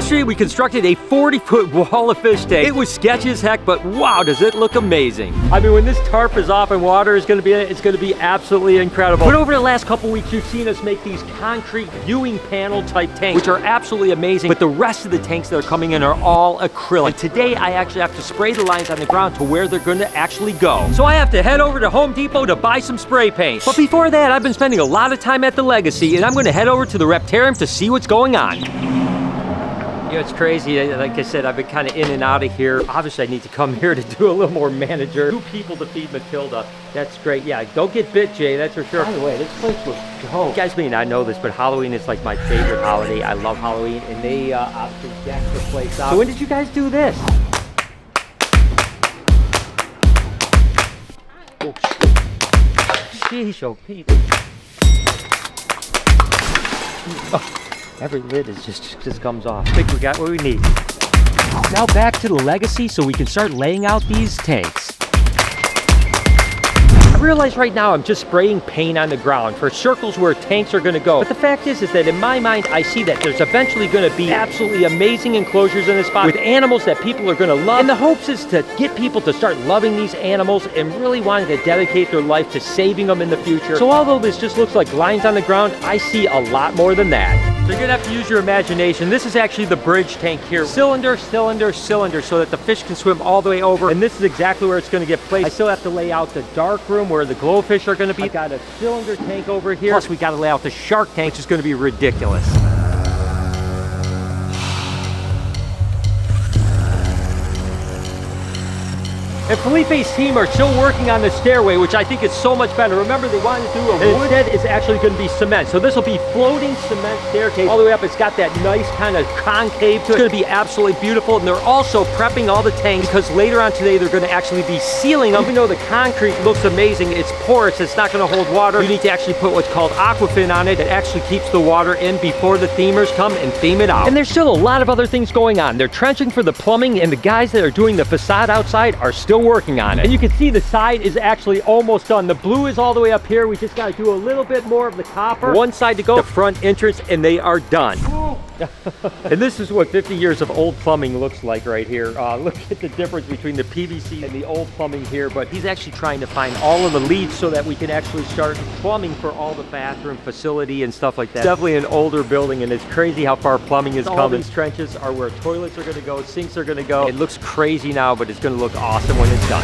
Yesterday we constructed a 40-foot wall of fish tank. It was sketchy as heck, but wow, does it look amazing. I mean, when this tarp is off and water is gonna be in it, it's gonna be absolutely incredible. But over the last couple weeks, you've seen us make these concrete viewing panel type tanks, which are absolutely amazing, but the rest of the tanks that are coming in are all acrylic. And today I actually have to spray the lines on the ground to where they're gonna actually go. So I have to head over to Home Depot to buy some spray paint. But before that, I've been spending a lot of time at the Legacy, and I'm gonna head over to the Reptarium to see what's going on. You know, it's crazy. Like I said, I've been kind of in and out of here. Obviously, I need to come here to do a little more manager. 2 people to feed Matilda. That's great. Yeah, don't get bit, Jay. That's for sure. By the way, this place was dope. You guys may not know this, but Halloween is like my favorite holiday. I love Halloween, and they obviously decked the place out. So when did you guys do this? Oh, sheesh, oh, people. Oh. Every lid is just comes off. I think we got what we need. Now back to the Legacy so we can start laying out these tanks. I realize right now I'm just spraying paint on the ground for circles where tanks are gonna go. But the fact is that in my mind, I see that there's eventually gonna be absolutely amazing enclosures in this spot with animals that people are gonna love. And the hopes is to get people to start loving these animals and really wanting to dedicate their life to saving them in the future. So although this just looks like lines on the ground, I see a lot more than that. So you're gonna have to use your imagination. This is actually the bridge tank here. Cylinder, cylinder, cylinder, so that the fish can swim all the way over. And this is exactly where it's gonna get placed. I still have to lay out the dark room where the glowfish are gonna be. I've got a cylinder tank over here. Plus we gotta lay out the shark tank, which is gonna be ridiculous. And Felipe's team are still working on the stairway, which I think is so much better. Remember, they wanted to do a wood. Instead, it's actually going to be cement. So this will be floating cement staircase all the way up. It's got that nice kind of concave to it. It's going to be absolutely beautiful. And they're also prepping all the tanks because later on today, they're going to actually be sealing them. Even though the concrete looks amazing, it's porous. It's not going to hold water. You need to actually put what's called aquafin on it. It actually keeps the water in before the themers come and theme it out. And there's still a lot of other things going on. They're trenching for the plumbing, and the guys that are doing the facade outside are still working on it. And you can see the side is actually almost done. The blue is all the way up here. We just got to do a little bit more of the copper. One side to go, the front entrance, and they are done. And this is what 50 years of old plumbing looks like right here. Look at the difference between the PVC and the old plumbing here. But he's actually trying to find all of the leads so that we can actually start plumbing for all the bathroom facility and stuff like that. It's definitely an older building, and it's crazy how far plumbing is coming. All these trenches are where toilets are going to go, sinks are going to go. It looks crazy now, but it's going to look awesome when it's done.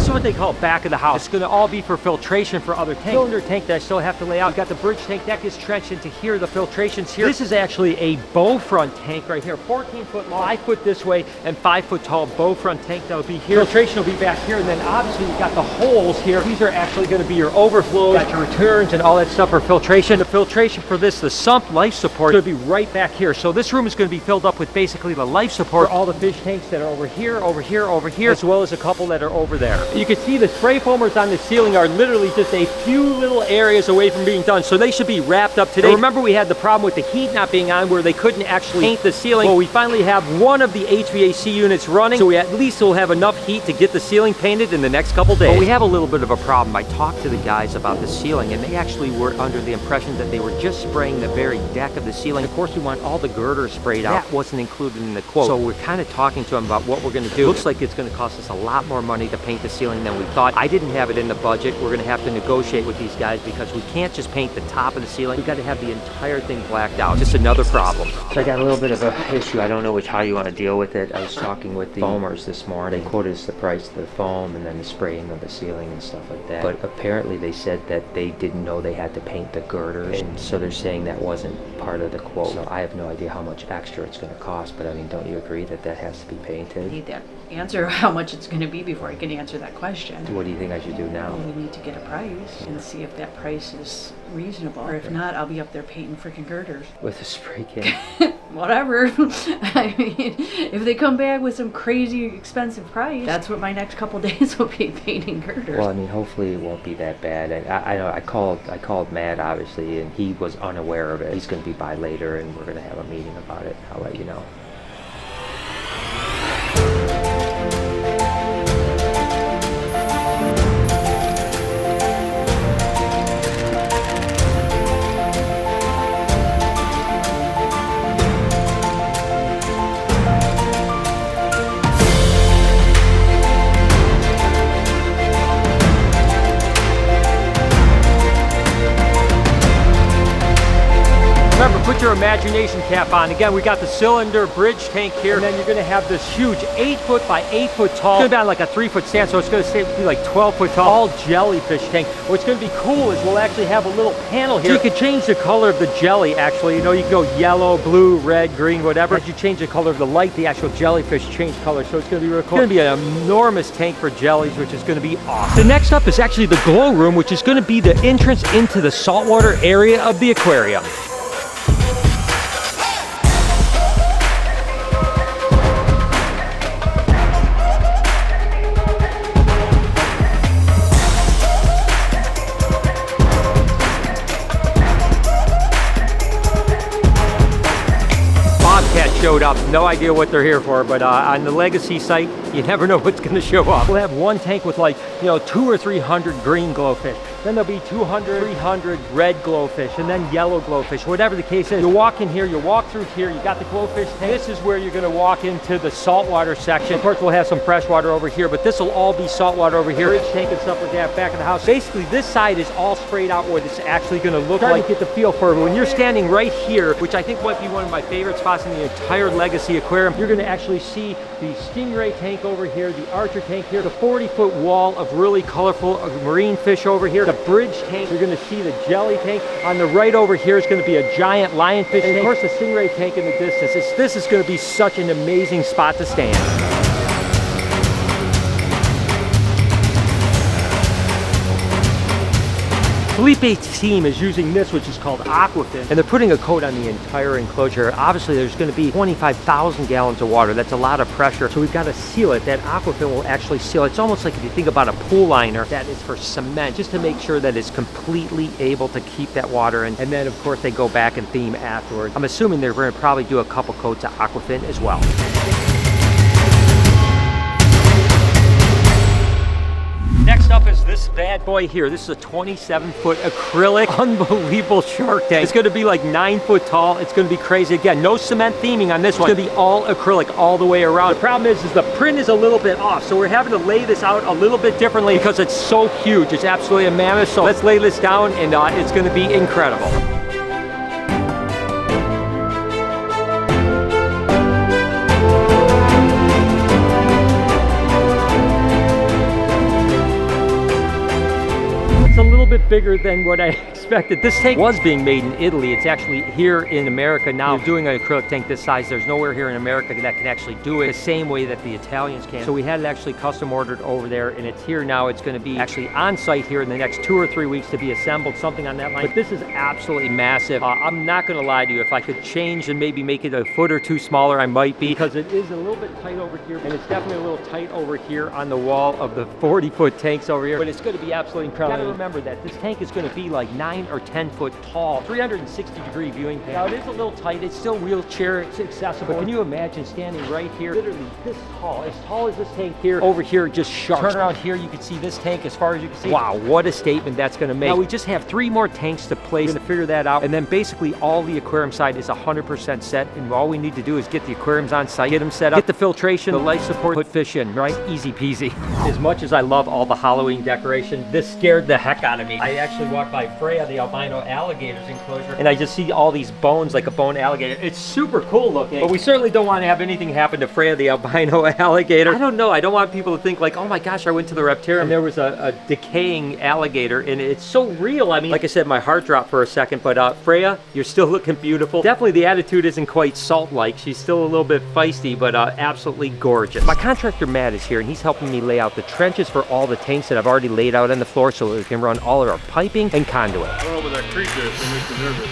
What they call back of the house. It's going to all be for filtration for other tanks. Cylinder tank that I still have to lay out. We've got the bridge tank that is trenched into here. The filtration's here. This is actually a bow front tank right here. 14 foot long, 5 foot this way, and 5 foot tall bow front tank that will be here. Filtration will be back here, and then obviously you've got the holes here. These are actually going to be your overflows, got your returns, and all that stuff for filtration. The filtration for this, the sump life support, is going to be right back here. So this room is going to be filled up with basically the life support for all the fish tanks that are over here, over here, over here, as well as a couple that are over there. You can see the spray foamers on the ceiling are literally just a few little areas away from being done, so they should be wrapped up today. Remember, we had the problem with the heat not being on where they couldn't actually paint the ceiling. Well, we finally have one of the HVAC units running, so we at least will have enough heat to get the ceiling painted in the next couple days. But we have a little bit of a problem. I talked to the guys about the ceiling, and they actually were under the impression that they were just spraying the very deck of the ceiling. Of course, we want all the girders sprayed out. That wasn't included in the quote. So we're kind of talking to them about what we're going to do. Looks like it's going to cost us a lot more money to paint the ceiling than we thought. I didn't have it in the budget. We're going to have to negotiate with these guys because we can't just paint the top of the ceiling. We've got to have the entire thing blacked out. Just another problem. So I got a little bit of an issue. I don't know how you want to deal with it. I was talking with the foamers this morning. They quoted us the price of the foam and then the spraying of the ceiling and stuff like that. But apparently they said that they didn't know they had to paint the girders, and so they're saying that wasn't part of the quote. So I have no idea how much extra it's going to cost, but I mean, don't you agree that that has to be painted? answer how much it's going to be before I can answer that question. What do you think I should do now? We need to get a price and see if that price is reasonable. Or if not, I'll be up there painting freaking girders. With a spray can. Whatever. I mean, if they come back with some crazy expensive price, that's what my next couple days will be, painting girders. Well, I mean, hopefully it won't be that bad. And I know I called Matt, obviously, and he was unaware of it. He's going to be by later, and we're going to have a meeting about it. I'll let you know. Remember, put your imagination cap on. Again, we got the cylinder bridge tank here, and then you're going to have this huge 8 foot by 8 foot tall. It's going to be on like a 3 foot stand, so it's going to be like 12 foot tall, all jellyfish tank. What's going to be cool is we'll actually have a little panel here. So you can change the color of the jelly, actually. You know, you can go yellow, blue, red, green, whatever. As you change the color of the light, the actual jellyfish change color, so it's going to be real cool. It's going to be an enormous tank for jellies, which is going to be awesome. The next up is actually the glow room, which is going to be the entrance into the saltwater area of the aquarium. Showed up. No idea what they're here for, but on the Legasea site, you never know what's going to show up. We'll have one tank with like, 200 or 300 green glowfish. Then there'll be 200, 300 red glowfish, and then yellow glowfish, whatever the case is. You'll walk in here, you'll walk through here, you got the glowfish tank. This is where you're going to walk into the saltwater section. Of course, we'll have some freshwater over here, but this will all be saltwater over here. Bridge tank and stuff like that back of the house. Basically, this side is all sprayed out what it's actually going to look like. To get the feel for it. When you're standing right here, which I think might be one of my favorite spots in the entire Legasea Aquarium, you're going to actually see the stingray tank over here, the archer tank here, the 40-foot wall of really colorful marine fish over here, the bridge tank. You're going to see the jelly tank. On the right over here is going to be a giant lionfish tank. And of course, the stingray tank in the distance. This is going to be such an amazing spot to stand. Felipe's team is using this, which is called Aquafin, and they're putting a coat on the entire enclosure. Obviously, there's going to be 25,000 gallons of water. That's a lot of pressure, so we've got to seal it. That Aquafin will actually seal it. It's almost like if you think about a pool liner that is for cement, just to make sure that it's completely able to keep that water in. And then, of course, they go back and theme afterwards. I'm assuming they're going to probably do a couple coats of Aquafin as well. Next up is this bad boy here. This is a 27-foot acrylic, unbelievable shark tank. It's going to be like 9 foot tall. It's going to be crazy. Again, no cement theming on this one. It's going to be all acrylic all the way around. The problem is the print is a little bit off, so we're having to lay this out a little bit differently because it's so huge. It's absolutely a mammoth. So let's lay this down, and it's going to be incredible. It's a little bit bigger than what I expected. This tank was being made in Italy. It's actually here in America now. Doing an acrylic tank this size, there's nowhere here in America that can actually do it the same way that the Italians can. So we had it actually custom ordered over there, and it's here now. It's going to be actually on site here in the next 2 or 3 weeks to be assembled, something on that line. But this is absolutely massive. I'm not going to lie to you. If I could change and maybe make it a foot or two smaller, I might be, because it is a little bit tight over here, and it's definitely a little tight over here on the wall of the 40-foot tanks over here. But it's going to be absolutely incredible. You got to remember that this tank is going to be like 9 or 10 foot tall, 360-degree viewing panel. Now, it is a little tight. It's still wheelchair accessible. Can you imagine standing right here, literally this tall as this tank here, over here, just sharks. Turn around here, you can see this tank as far as you can see. Wow, what a statement that's going to make. Now, we just have 3 more tanks to place. We're going to figure that out, and then basically all the aquarium side is 100% set, and all we need to do is get the aquariums on site, get them set up, get the filtration, the life support, put fish in, right? Easy peasy. As much as I love all the Halloween decoration, this scared the heck out of me. I actually walked by Freya, the albino alligator's enclosure, and I just see all these bones like a bone alligator. It's super cool looking, but we certainly don't want to have anything happen to Freya, the albino alligator. I don't know. I don't want people to think like, oh my gosh, I went to the Reptarium and there was a decaying alligator, and it's so real. I mean, like I said, my heart dropped for a second, but Freya, you're still looking beautiful. Definitely the attitude isn't quite salt-like. She's still a little bit feisty, but absolutely gorgeous. My contractor Matt is here, and he's helping me lay out the trenches for all the tanks that I've already laid out on the floor so that we can run all of our piping and conduit. Oh, with that creek there, it makes me nervous.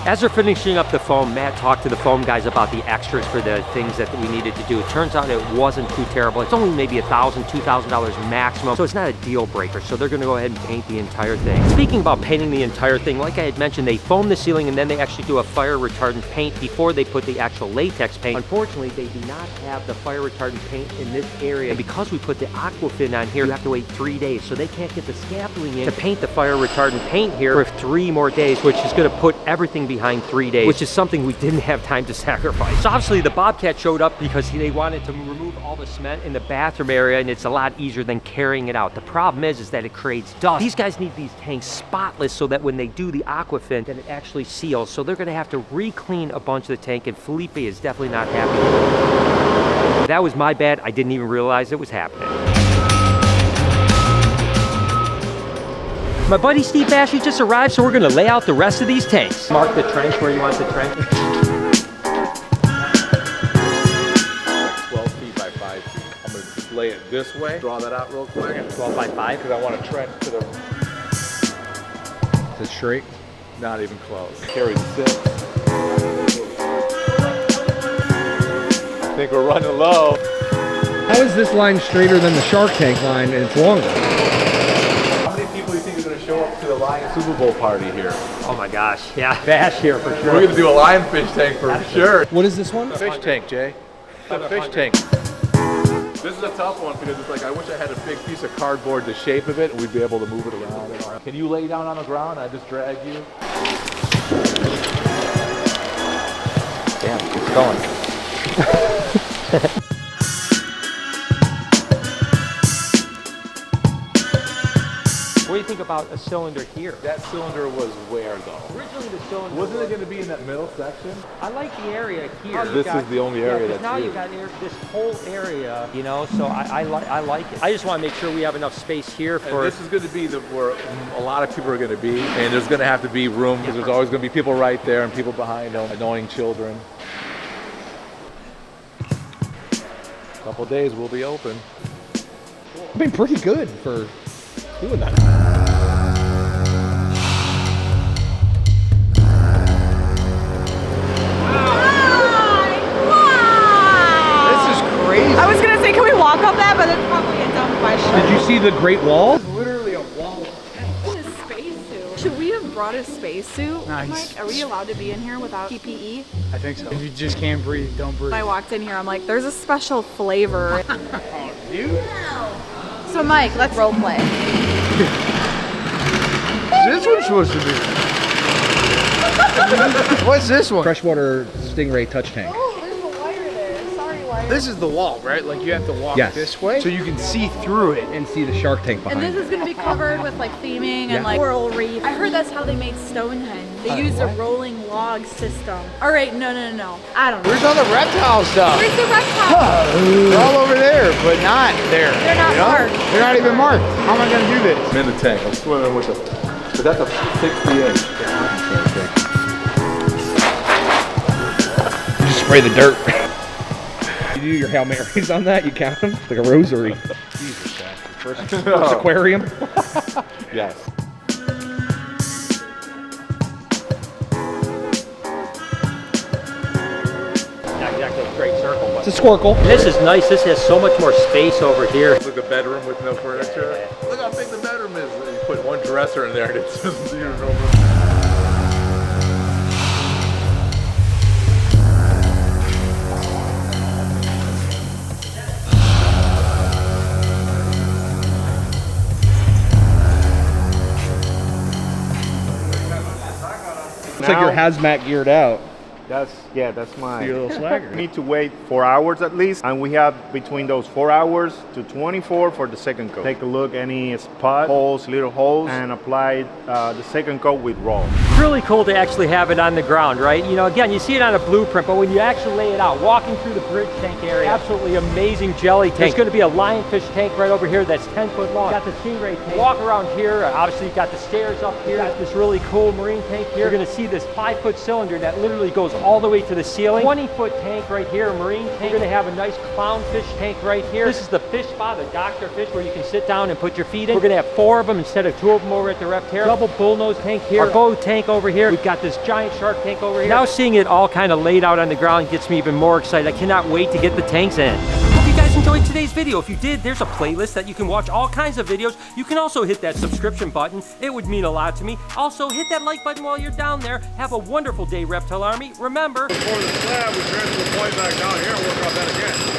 As they're finishing up the foam, Matt talked to the foam guys about the extras for the things that we needed to do. It turns out it wasn't too terrible. It's only maybe $1,000, $2,000 maximum, so it's not a deal breaker. So they're gonna go ahead and paint the entire thing. Speaking about painting the entire thing, like I had mentioned, they foam the ceiling and then they actually do a fire retardant paint before they put the actual latex paint. Unfortunately, they do not have the fire retardant paint in this area. And because we put the aquafin on here, you have to wait 3 days. So they can't get the scaffolding in to paint the fire retardant paint here for 3 more days, which is gonna put everything behind 3 days, which is something we didn't have time to sacrifice. So obviously the Bobcat showed up because they wanted to remove all the cement in the bathroom area, and it's a lot easier than carrying it out. The problem is that it creates dust. These guys need these tanks spotless so that when they do the aquafin, that it actually seals. So they're gonna have to re-clean a bunch of the tank, and Felipe is definitely not happy. That was my bad. I didn't even realize it was happening. My buddy Steve Ashley just arrived, so we're gonna lay out the rest of these tanks. Mark the trench where you want the trench. 12 feet by 5 feet. I'm gonna just lay it this way. Draw that out real quick. 12 by 5? Because I want to trench to the... Is it straight? Not even close. Carry the 6. I think we're running low. How is this line straighter than the Shark Tank line and it's longer? How many people do you think are going to show up to the Lion Super Bowl party here? Oh my gosh, yeah. Bash here for sure. We're going to do a lionfish tank for sure. What is this one? Fish tank, Jay. A fish tank. This is a tough one because it's like I wish I had a big piece of cardboard the shape of it and we'd be able to move it around. Can you lay down on the ground? I just drag you. Damn, it's going. What do you think about a cylinder here? That cylinder was where though? Originally the cylinder Wasn't it going to be in that middle section? I like the area here. This is the only area that's now here. you got this whole area, you know, so I like it. I just want to make sure we have enough space here for... And this is going to be where a lot of people are going to be, and there's going to have to be room because there's always going to be people right there and people behind them, annoying children. A couple days we'll be open. I mean, pretty good for doing that. This is crazy. I was gonna say, can we walk up that? But that's probably a dumb question. Did you see the Great Wall? Literally a wall. His spacesuit. Should we have brought a spacesuit? Nice. Mike, are we allowed to be in here without PPE? I think so. If you just can't breathe, don't breathe. When I walked in here, I'm like, there's a special flavor. Oh, dude. So Mike, let's role play. This one's supposed to be. What's this one? Freshwater Stingray touch tank. Oh, there's a wire there. Sorry, wire. This is the wall, right? Like you have to walk Yes. this way so you can see through it. And see the Shark Tank behind And this is gonna be covered with like theming and like coral reef. I heard that's how they made Stonehenge. They used a rolling log system. All right, no. I don't know. Where's all the reptile stuff? Where's the reptile? They're all over there, but not there. They're not marked. They're not even marked. How am I gonna do this? I'm in the tank. I'm swimming with the... But that's a 60-inch. You just spray the dirt. You do your Hail Marys on that, you count them? It's like a rosary. Jesus, first aquarium. Yes. Not exactly a straight circle, but... It's a squircle. This is nice. This has so much more space over here. Look at the bedroom with no furniture. Look how big the bedroom is. You put one dresser in there and it's just zero over. Looks like you're hazmat geared out. That's my. You're a little swagger. We need to wait 4 hours at least, and we have between those 4 hours to 24 for the second coat. Take a look, any spot, holes, little holes, and apply the second coat with raw. It's really cool to actually have it on the ground, right? You know, again, you see it on a blueprint, but when you actually lay it out, walking through the bridge tank area, absolutely amazing jelly tank. There's going to be a lionfish tank right over here that's 10 foot long. Got the stingray tank. Walk around here, obviously you've got the stairs up here. Got this really cool marine tank here. You're going to see this 5-foot cylinder that literally goes all the way to the ceiling. 20-foot tank right here, a marine tank. You're going to have a nice clownfish tank right here. This is the fish spa, the doctor fish, where you can sit down and put your feet in. We're going to have 4 of them instead of 2 of them over at the Reptarium. Double bullnose tank here. Our bow tank over here. We've got this giant shark tank over here. Now seeing it all kind of laid out on the ground gets me even more excited. I cannot wait to get the tanks in. Hope you guys enjoyed today's video. If you did, there's a playlist that you can watch all kinds of videos. You can also hit that subscription button. It would mean a lot to me. Also, hit that like button while you're down there. Have a wonderful day, Reptile Army. Remember, Before the slab, we transfer the point back down here and work on that again.